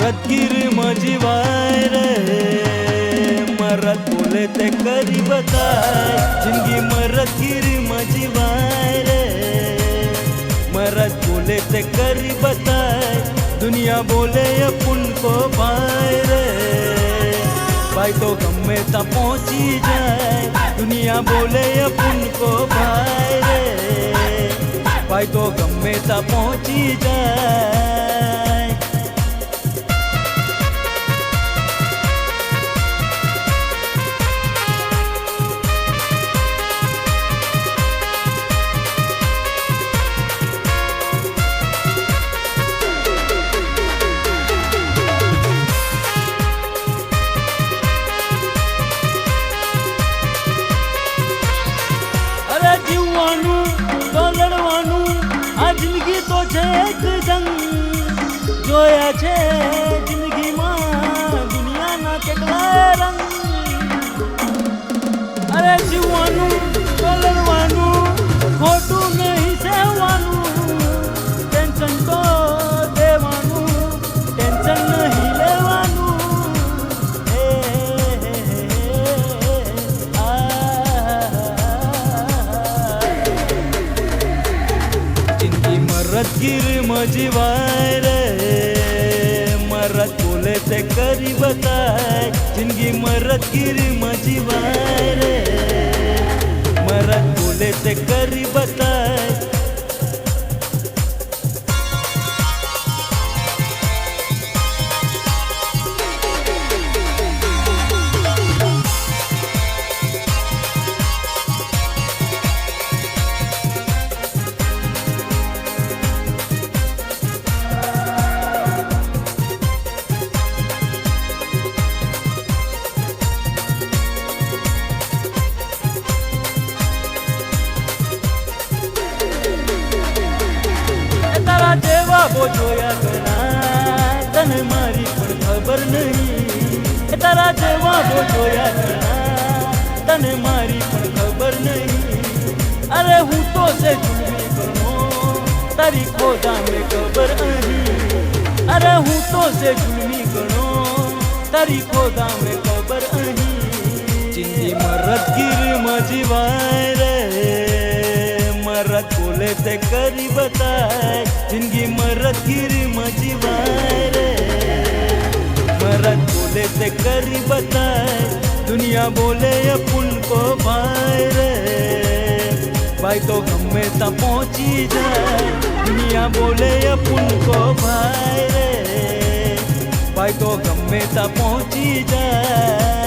मरद गिर मजीवाय रे, मरद बोले ते करी बताए, जिंदगी मरद गिर मजीवाय रे, मरद बोले ते करी बताए, दुनिया बोले अपन को भाई रे, भाई तो गमे ता पहुंची जाए, दुनिया बोले अपन को भाई रे, भाई तो गमे ता पहुंची जाए। જીવવાનું તો લડવાનું, આ જિંદગી તો છે એક જંગ, જોયા છે જિંદગીમાં દુનિયાના કેટલાય રંગ। અરે જીવવાનું તો લડવાનું, ખોટું નહીં સહેવાનું, ટેન્શન તો દેવાનું, ટેન્શન નહીં લેવાનું। मरद गिर मजीवाय रे, मरद बोले ते करी बताए, जिंदगी मरद गिर मजीवाय रे, मरद बोले ते करी बताए। वो जोया घणा तने मारी पण खबर नहीं, तारा जेवा वो जोया घणा तने मारी पण खबर नहीं। अरे हूँ तो से जुलमी घणो तारी खोदा में खबर अही, अरे हूँ तो से जुलमी घणो तारी खोदा में खबर अही। जिंदगी मरद गिर मजीवाय रे, मरद बोले ते करी बताए, जिंदगी मरद गिर मजीवाय रे, मरद बोले ते करी बताए, दुनिया बोले अपन को भाई रे, भाई तो गमे ता पहुंची जाए, दुनिया बोले अपन को भाई रे, भाई तो गमे ता पहुंची जाए।